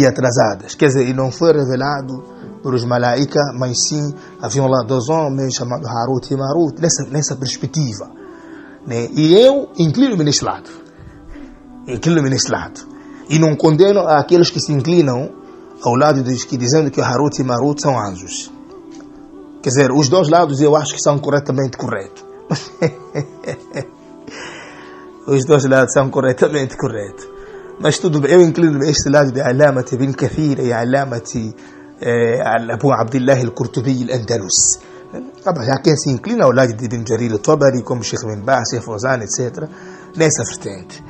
atrasadas. Quer dizer, e não foi revelado por os malaika, mas sim haviam lá 2 homens chamados Harut e Marut, nessa perspectiva, né? E eu inclino-me neste lado. E não condeno aqueles que se inclinam ao lado dos que dizendo que Harut e Marut são anjos. Quer dizer, os 2 lados eu acho que são corretamente corretos. Os 2 lados são corretamente corretos. Mas tudo bem, eu inclino-me a este lado de Allamat Ibn Kathir e Allamat Abu Abdullah al-Qurtubi al-Andalus. Há quem se inclina ao lado de Ibn Jarir al-Tabari, como Sheikh Ibn Baz, Sheikh Fawzan, etc. Nessa vertente.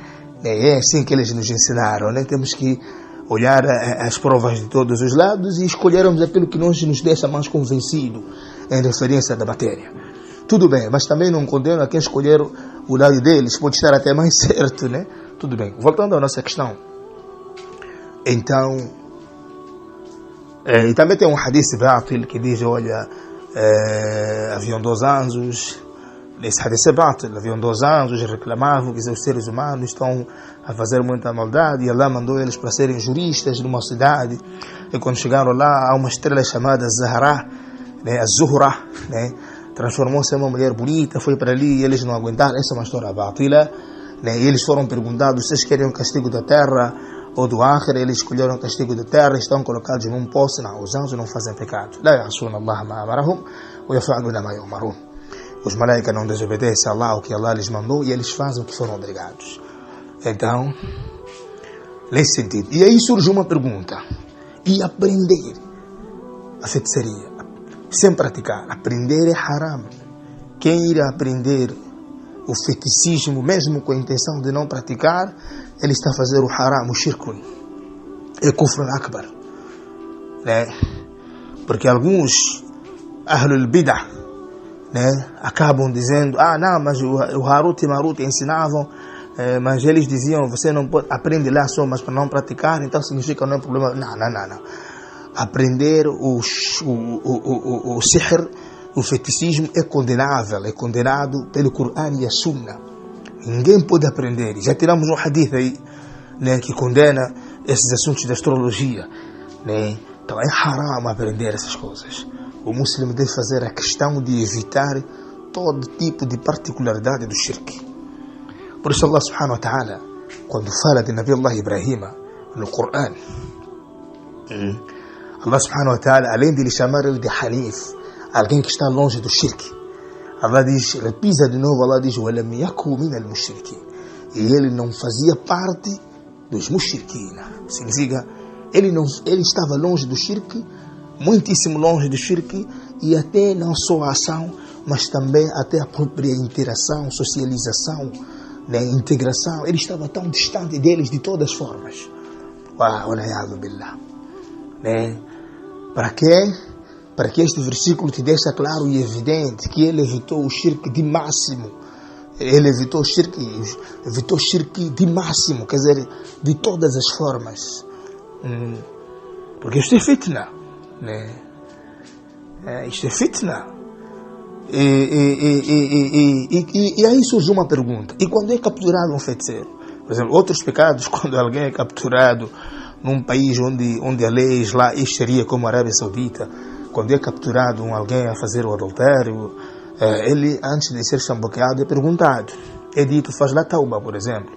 É assim que eles nos ensinaram, né? Temos que olhar as provas de todos os lados e escolhermos aquilo que nos deixa mais convencido em referência da matéria. Tudo bem, mas também não condeno a quem escolher o lado deles, pode estar até mais certo, né? Tudo bem, voltando à nossa questão. Então, e também tem um hadith bátil que diz, olha, haviam 2 anjos, nesse hadith é bátil, haviam 2 anjos, reclamavam que os seres humanos estão a fazer muita maldade, e Allah mandou eles para serem juristas numa cidade, e quando chegaram lá, há uma estrela chamada Zahra, né, a Zuhra, né, transformou-se em uma mulher bonita, foi para ali, e eles não aguentaram, essa é uma história bátila, né, e eles foram perguntados, vocês querem o castigo da terra ou do Akhir? Eles escolheram o castigo da terra, estão colocados num poço. Não, os anjos não fazem pecado. La ya'suna Allah ma amarahum wa yaf'aluna ma yu'marun. Os malaicas não desobedecem a Allah, o que Allah lhes mandou, e eles fazem o que foram obrigados. Então, nesse sentido. E aí surge uma pergunta. E aprender a feitiçaria, sem praticar, aprender é haram. Quem irá aprender o feiticismo, mesmo com a intenção de não praticar, ele está a fazer o haram, o shirkun, é kufrun akbar, né? Porque alguns ahlul bidah, né, acabam dizendo, não, mas o Harut e Marut ensinavam, mas eles diziam, você não pode aprender lá só, mas para não praticar, então significa que não é problema. Não. Aprender o sihr, o feiticismo, é condenável, é condenado pelo Coran e a Sunna. Ninguém pode aprender. Já tiramos um hadith aí, né, que condena esses assuntos da astrologia, né? Então é haram aprender essas coisas. O muçulmano deve fazer a questão de evitar todo tipo de particularidade do shirk. Por isso Allah subhanahu wa ta'ala, quando fala de Nabi Allah Ibrahim no Coran, Allah subhanahu wa ta'ala, além de lhe chamar ele de Hanif, alguém que está longe do shirk, Allah diz, repisa de novo, Allah diz, وَلَمْ يَكُوا مِنَ الْمُشْرِكِينَ. E ele não fazia parte dos mushrikin. Significa, ele estava longe do shirk, muitíssimo longe do shirk, e até não só a ação, mas também até a própria interação, socialização, né, integração. Ele estava tão distante deles de todas as formas. Wa'alaikum billah. Né? Para quê? Para que este versículo te deixe claro e evidente que ele evitou o shirk de máximo. Ele evitou o shirk de máximo, quer dizer, de todas as formas. Porque isto é fitna, né? Isto é fitna. E aí surge uma pergunta. E quando é capturado um feiticeiro? Por exemplo, outros pecados, quando alguém é capturado num país onde a lei lá seria como a Arábia Saudita, quando é capturado alguém a fazer o adultério, ele, antes de ser chamboqueado, é perguntado. É dito, faz lá tauba, por exemplo.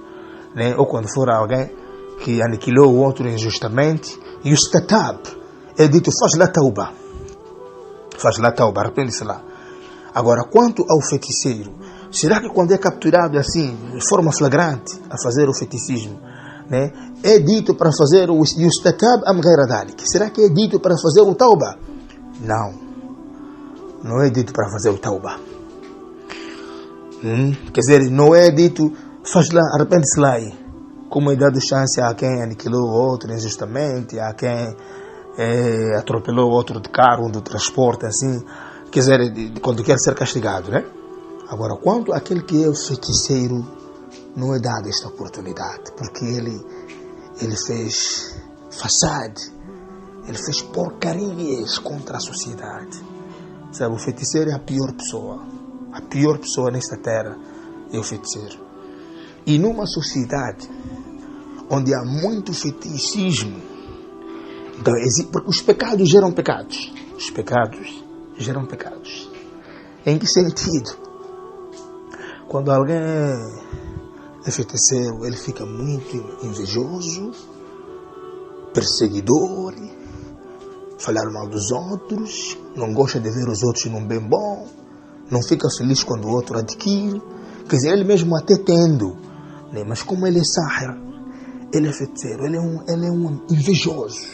Né? Ou quando for alguém que aniquilou o outro injustamente, e o statab, é dito, faz lá tauba. Faz lá tauba, arrepende-se lá. Agora, quanto ao feiticeiro, será que quando é capturado assim, de forma flagrante, a fazer o feiticismo, né, é dito para fazer o yustatab am ghayra dhalik? Será que é dito para fazer o tauba? Não é dito para fazer o tauba. Quer dizer, não é dito, faz lá, arrepende-se lá aí. Como é dado chance a quem aniquilou o outro injustamente, a quem atropelou o outro de carro, do transporte, assim, quer dizer, quando quer ser castigado, né? Agora, quanto àquele que é o feiticeiro, não é dada esta oportunidade, porque ele fez façade, ele fez porcarias contra a sociedade. Sabe, o feiticeiro é a pior pessoa nesta terra é o feiticeiro. E numa sociedade onde há muito feticismo, então, porque os pecados geram pecados. Os pecados geram pecados. Em que sentido? Quando alguém é feiticeiro, ele fica muito invejoso, perseguidor, falar mal dos outros, não gosta de ver os outros num bem bom, não fica feliz quando o outro adquire. Quer dizer, ele mesmo até tendo, né? Mas como ele é sahir, ele é feiticeiro, ele é um invejoso,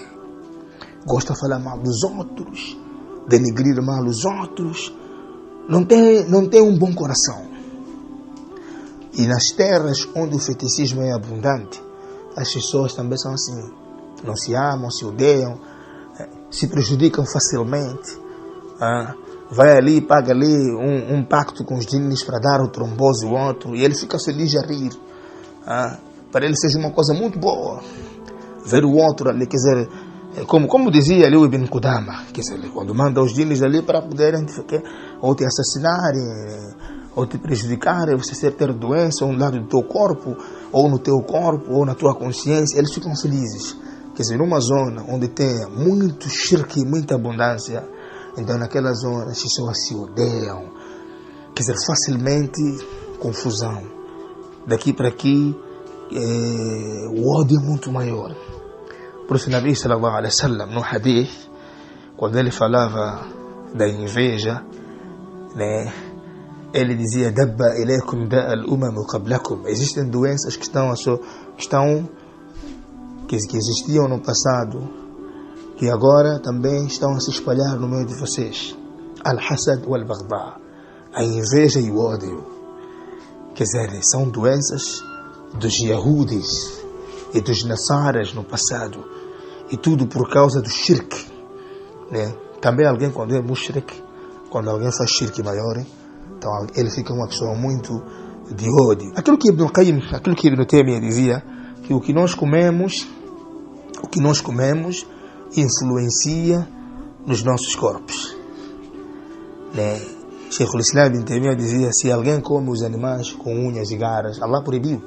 gosta de falar mal dos outros, denegrir mal os outros, não tem um bom coração. E nas terras onde o feticismo é abundante, as pessoas também são assim, não se amam, se odeiam, se prejudicam facilmente, vai ali, paga ali um pacto com os jinnis para dar o trombose ao outro, e ele fica feliz a rir. Para ele seja uma coisa muito boa ver o outro ali, quer dizer, como dizia ali o Ibn Qudama, quer dizer, quando manda os jinnis ali para poderem ou te assassinarem, ou te prejudicarem, você ter doença ou no lado do teu corpo, ou no teu corpo, ou na tua consciência, eles ficam felizes. Quer dizer, numa zona onde tem muito shirk e muita abundância, então naquela zona as pessoas se odeiam, quer dizer, facilmente confusão. Daqui para aqui, o ódio é muito maior. Por isso, o Nabi sallallahu alaihi wasallam, no hadith, quando ele falava da inveja, né, ele dizia: dabba ilaykum da al-umam qablakum. Existem doenças que existiam no passado, que agora também estão a se espalhar no meio de vocês. Al-hasad wal-baghdha, a inveja e o ódio. Quer dizer, são doenças dos Yahudis e dos Nasaras no passado, e tudo por causa do shirk, né? Também alguém, quando é mushrik, quando alguém faz shirk maior, então ele fica uma pessoa muito de ódio. Aquilo que Ibn Qayyim, aquilo que Ibn Taymiyyah dizia, que o que nós comemos influencia nos nossos corpos, né? Sheikh al-Islam Ibn Taymiyyah dizia: se alguém come os animais com unhas e garras, Allah proibiu.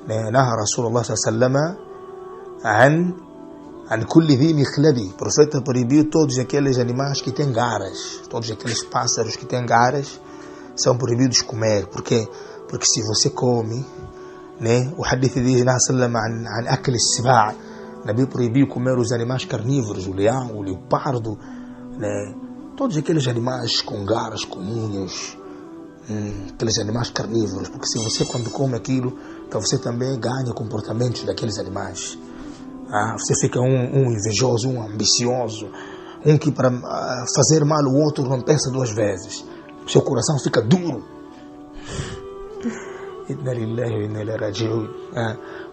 Naha Rasulullah sallallahu alaihi wasallam an kulli dhi mikhlabi. O profeta proibiu todos aqueles animais que têm garras, todos aqueles pássaros que têm garras são proibidos comer. Por quê? Porque se você come, né? O hadith diz na sallam an akl as-sibaa. Nabi proibiu comer os animais carnívoros, o leão, o leopardo, né? Todos aqueles animais com garras, com unhas, aqueles animais carnívoros, porque se você quando come aquilo, então você também ganha comportamentos daqueles animais. Você fica um invejoso, um ambicioso, um que para fazer mal ao outro não pensa duas vezes. Seu coração fica duro.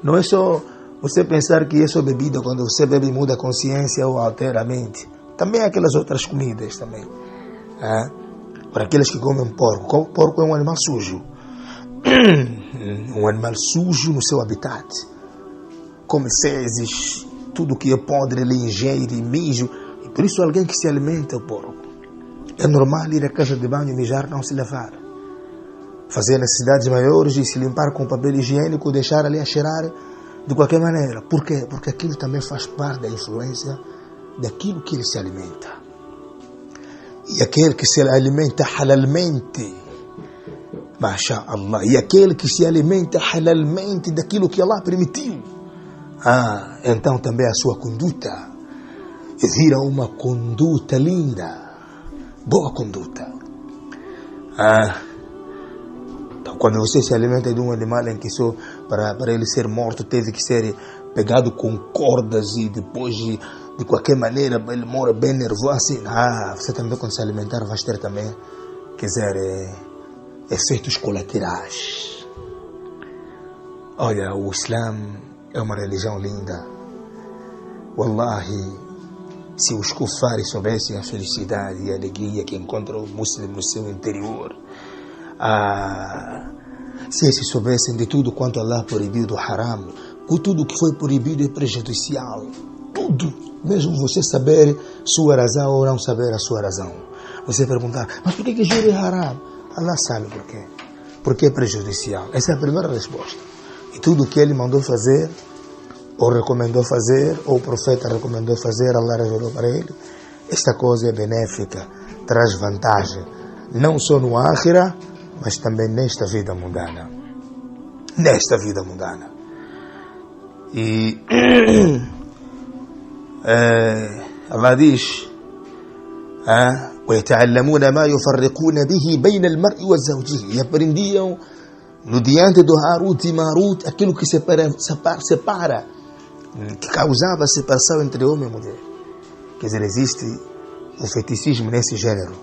Não é só você pensar que é só bebida, quando você bebe muda a consciência ou altera a mente. Também aquelas outras comidas também. Para aqueles que comem porco. Porco é um animal sujo. Um animal sujo no seu habitat. Come fezes, tudo que é podre, ele ingere, mijo. E por isso alguém que se alimenta o porco, é normal ir à casa de banho, mijar, não se lavar. Fazer necessidades maiores e se limpar com papel higiênico, deixar ali a cheirar de qualquer maneira. Por quê? Porque aquilo também faz parte da influência daquilo que ele se alimenta. E aquele que se alimenta halalmente, Masha Allah, e aquele que se alimenta halalmente daquilo que Allah permitiu, então também a sua conduta vira uma conduta linda, boa conduta. Então quando você se alimenta de um animal em que só para ele ser morto teve que ser pegado com cordas e depois de qualquer maneira ele mora bem nervoso assim, você também quando se alimentar vai ter também, quer dizer, efeitos colaterais. Olha, o Islã é uma religião linda. Wallahi, se os kufares soubessem a felicidade e a alegria que encontra o muçulmano no seu interior, se eles soubessem de tudo quanto Allah proibiu do haram, que tudo que foi proibido é prejudicial, tudo, mesmo você saber sua razão ou não saber a sua razão. Você perguntar: mas por que juro é haram? Allah sabe por quê. Porque é prejudicial. Essa é a primeira resposta. E tudo que ele mandou fazer, ou recomendou fazer, ou o profeta recomendou fazer, Allah revelou para ele, esta coisa é benéfica, traz vantagem, não só no Akhira, mas também nesta vida mundana. Nesta vida mundana. E Allah diz: وَيَتَعَلَّمُونَ مَا يُفَرِّقُونَ بِهِ بَيْنَ الْمَرْءِ وَزَوْجِهِ. E aprendiam no diante do Harut e Marut aquilo que separa, que causava separação entre homem e mulher. Quer dizer, existe o feticismo nesse gênero.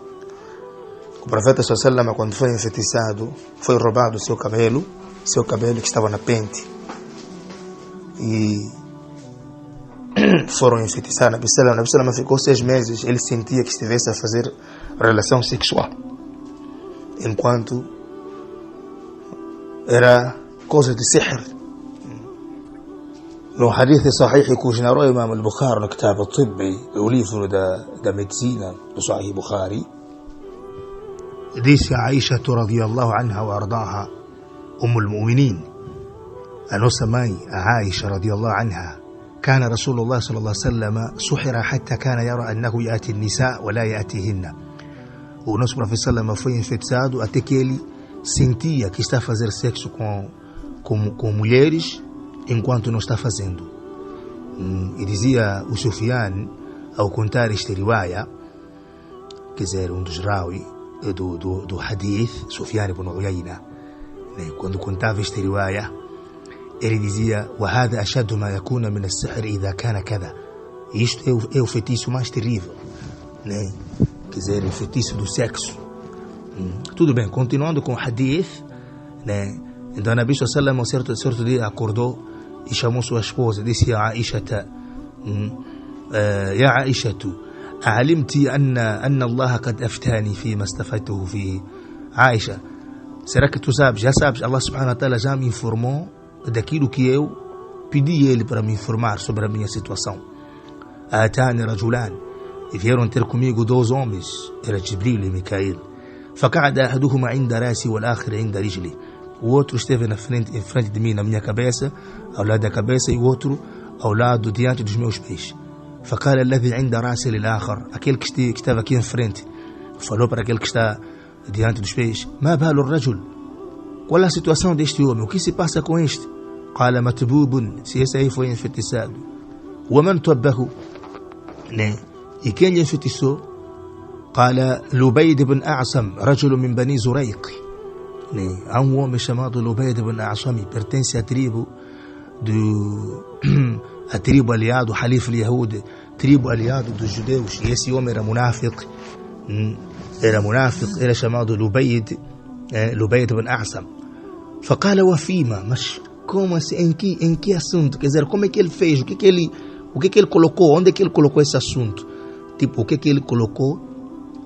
O profeta sallallahu alaihi wasallam, quando foi enfeitiçado, foi roubado seu cabelo que estava na pente. E foram enfeitiçar Nabi Sallam. Nabi Sallam ficou 6 meses, ele sentia que estivesse a fazer relação sexual, enquanto era coisa de sihr. No hadith sahih que narrou o Imam al-Bukhari no kitab al-Tibbi, o livro da medicina do Sahih Bukhari, disse a Aisha radiyallahu anha wa ardaha, al-Mu'minin, a nossa mãe, a Aisha radiyallahu anha, كان رسول الله صلى الله عليه وسلم سحر حتى كان يرى أنه يأتي النساء ولا يأتيهن. O nosso profeta Salama foi enfeitiçado até que ele sentia que está a fazer sexo com mulheres enquanto não está fazendo. E dizia o Sufyan, ao contar este riwaya, quer dizer, dos rawi do hadith, Sufyan ibn Uyayna, quando contava este riwaya, ele dizia: وهذا أشد ما يكون من السحر إذا كان كذا. Isto é o feitiço mais terrível, né? Quer dizer, o feitiço do sexo. Tudo bem, continuando com o hadith, né? Então a Nabi sallallahu alaihi wasallam certo dia acordou e chamou sua esposa, disse a Aisha: يا عائشة أعلمت أن الله قد أفتاني فيما استفتته فيه. Aisha, será que tu sabes? Já sabes, Allah subhanahu wa ta'ala já me informou daquilo que eu pedi ele para me informar sobre a minha situação. Atani rajulan, e vieram ter comigo 2 homens, era Jibril e Mikael. فقعد أحدهما عند راسي والآخر عند رجلي. O outro esteve em frente de mim, na minha cabeça, ao lado da cabeça, e o outro ao lado, diante dos meus pés. فقال الذي عند راسي للآخر, aquele que estava aqui em frente, falou para aquele que está diante dos pés: ما بال الرجل, qual é a situação deste homem? O que se passa com este? قال متبوب, se esse aí foi enfeitiçado. ومن توبه, né? E quem lhe enfeitiçou? قال لبيد بن أعصم رجل من بني زريق, né? Há homem chamado Lubayd ibn A'sam, pertence à tribo a tribo aliado Halif al-Yahud, tribo aliado dos judeus, e esse homem era munafiq, era chamado Lubayd ibn A'sam. فقال وفيما, mas como assim, em que assunto? Quer dizer, como é que ele fez? O que que ele colocou? Onde é que ele colocou esse assunto? Tipo, o que ele colocou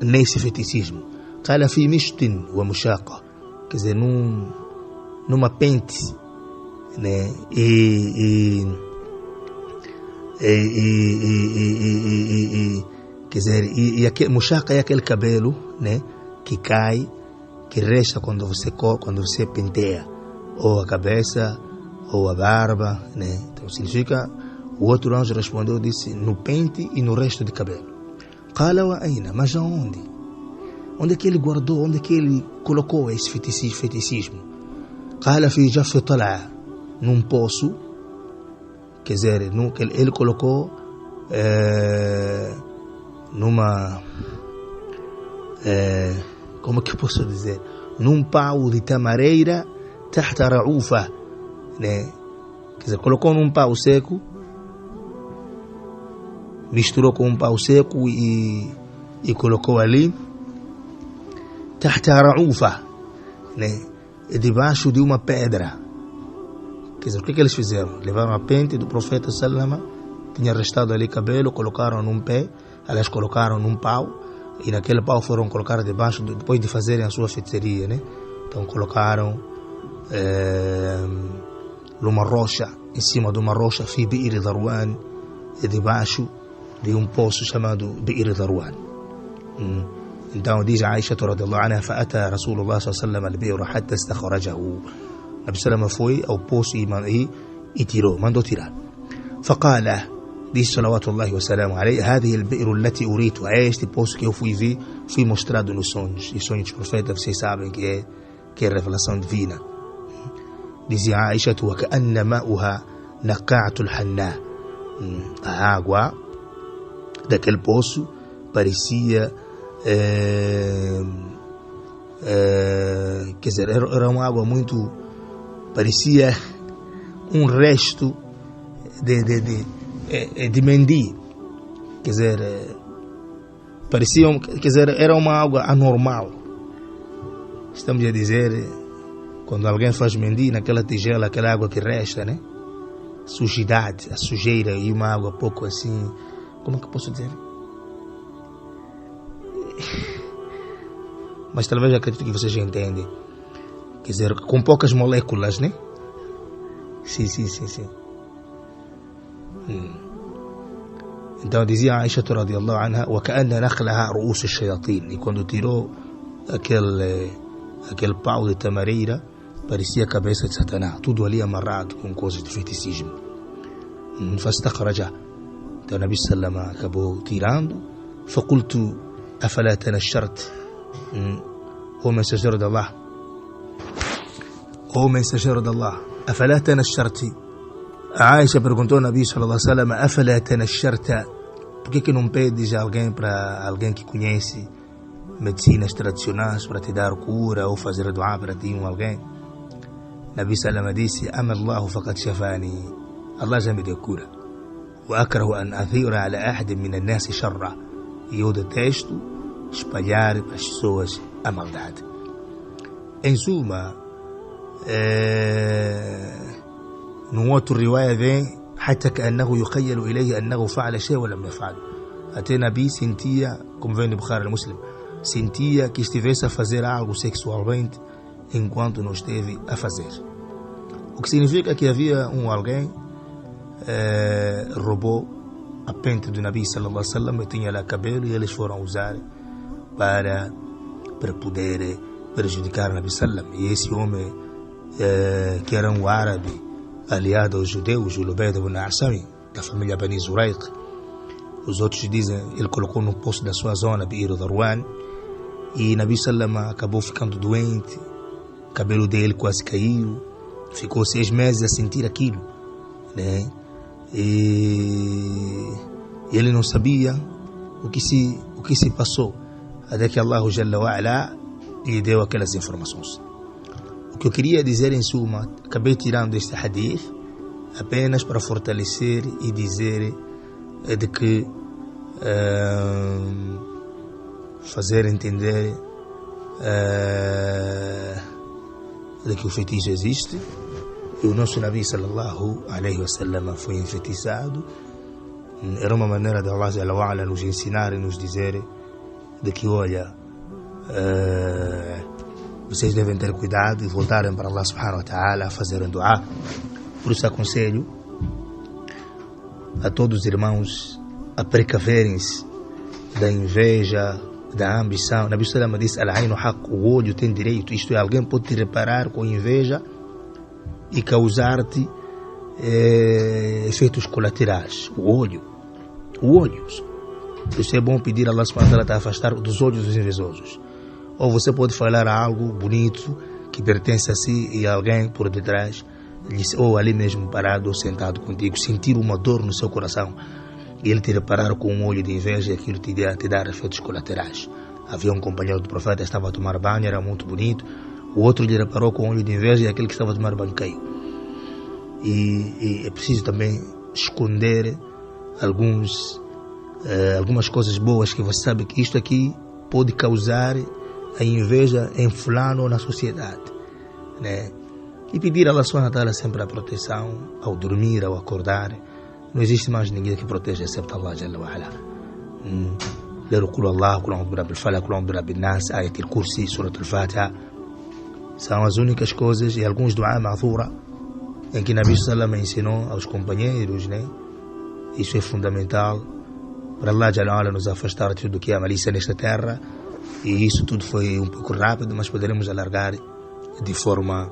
nesse feticismo? قال في مشط ومشاقة, quer dizer, numa pente, né? Quer dizer, mushaqa é aquele cabelo, né? Que cai, que resta quando você penteia, ou a cabeça ou a barba, né? Então significa, o outro anjo respondeu, disse: no pente e no resto de cabelo. قال وأين, mas aonde? Onde é que ele guardou? Onde é que ele colocou esse feticismo? قال في جف طلعة, num poço, quer dizer, ele colocou numa, como que eu posso dizer, num pau de tamareira, تحت رعوفة, né? Quer dizer, colocou num pau seco, misturou com um pau seco e colocou ali, تحت رعوفة, né? Debaixo de uma pedra. Quer dizer, o que eles fizeram? Levaram a pente do profeta Salama, tinha restado ali cabelo, colocaram num pé, aliás, colocaram num pau, e naquele pau foram colocar debaixo, depois de fazerem a sua feitiçaria, né? Então colocaram numa rocha, em cima de uma rocha, fi Bi'r Dharwan, debaixo de um poço chamado Bi'r Dharwan. Então diz a Aisha radhiyallahu anha: فأتى رسول الله صلى الله عليه وسلم البئر حتى استخرجه. Nabi Salama foi ao poço e tirou, mandou tirar. فقال, diz صلوات الله وسلامه عليه: هذه البئر التي أريتها, é este poço que eu fui mostrado nos sonhos. E sonhos de profeta, vocês sabem que é revelação divina. Dizia a Aisha: وكأن ماؤها نقعة الحناء, a água daquele poço parecia, quer dizer, era uma água muito, parecia um resto de mendi, quer dizer, era uma água anormal. Estamos a dizer, quando alguém faz mendi naquela tigela, aquela água que resta, né? sujidade, a sujeira e uma água pouco assim, como é que eu posso dizer? Mas talvez acredito que vocês já entendem. Quer dizer, com poucas moléculas, né? Sim. Então dizia Aisha radhiyallahu anha, وَكَأَنَّ نَخْلَهَا رُؤُوسُ الشَّيَاطِينِ. E quando tirou aquele pau de tamareira, parecia a cabeça de Satanás, tudo ali amarrado com coisas de feiticismo. فاستخرج. Então o Nabi Sallam acabou tirando. فقلت أفلا تنشرت. O mensageiro de Allah, أفلا تنشرت. A Aisha perguntou ao Nabi sallallahu alaihi wasallam, أفلا تنشرت, por que não pedes para alguém que conhece medicinas tradicionais para te dar cura ou fazer dua para ti alguém? Nabi sallallahu disse, أما الله فقد شفاني, Allah já me deu cura. وأكره أن أثير على أحد من الناس شره, e eu detesto espalhar para as pessoas a maldade. Em suma, num outro riwaya vem حتى كأنه يخيل إليه أنه فعل شيء ولم يفعل. Até Nabi sentia, como vem no Bukhari e Muslim, sentia que estivesse a fazer algo sexualmente enquanto não esteve a fazer. O que significa que havia alguém roubou a pente do Nabi sallallahu alaihi wasallam, tinha lá cabelo e eles foram usar para poder prejudicar o Nabi sallam. E esse homem que era um árabe aliado aos judeus, o Lubayd ibn Asami, da família Bani Zuraiq, os outros dizem, ele colocou no poço da sua zona, Bi'ir Darwan, e Nabi sallam acabou ficando doente, o cabelo dele quase caiu, ficou 6 meses a sentir aquilo, né? E ele não sabia o que se passou, até que Allah Jalla wa Ala lhe deu aquelas informações. O que eu queria dizer em suma, acabei tirando este hadith apenas para fortalecer e dizer de que fazer entender de que o feitiço existe. E o nosso Nabi sallallahu alaihi wasallam foi enfeitiçado. Era uma maneira de Allah Jalla wa Ala nos ensinar e nos dizer de que, olha, vocês devem ter cuidado e voltarem para Allah subhanahu wa ta'ala a fazerem dua. Por isso aconselho a todos os irmãos a precaverem-se da inveja, da ambição. Nabi sallallahu alaihi wasallam disse, al-ainu haqq, o olho tem direito, isto é, alguém pode te reparar com inveja e causar-te efeitos colaterais. O olho. Por isso é bom pedir a Allah subhanahu wa ta'ala para afastar dos olhos dos invejosos. Ou você pode falar algo bonito que pertence a si e alguém por detrás, ou ali mesmo parado ou sentado contigo, sentir uma dor no seu coração e ele te reparar com um olho de inveja e aquilo te dar efeitos colaterais. Havia um companheiro do profeta, estava a tomar banho, era muito bonito, o outro lhe reparou com um olho de inveja e aquele que estava a tomar banho caiu. E é preciso também esconder algumas coisas boas que você sabe que isto aqui pode causar a inveja em fulano ou na sociedade, né? E pedir a Allah subhanahu wa ta'ala sempre a proteção ao dormir, ao acordar. Não existe mais ninguém que proteja exceto Allah Jalla wa Ala. Ler o Qul Allah, Qul a'udhu birabbil falaq, Qul a'udhu birabbin nas, Ayat al-Kursi, Surat al-Fatiha, são as únicas coisas, e alguns dua ma'thura em que Nabi sallallahu alaihi wasallam ensinou aos companheiros, né? Isso é fundamental para Allah Jalla wa Ala nos afastar de tudo que é malícia nesta terra. E isso tudo foi um pouco rápido, mas poderemos alargar de forma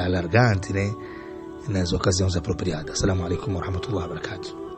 alargante, né? Nas ocasiões apropriadas. Assalamu alaikum wa rahmatullahi wa barakatuh.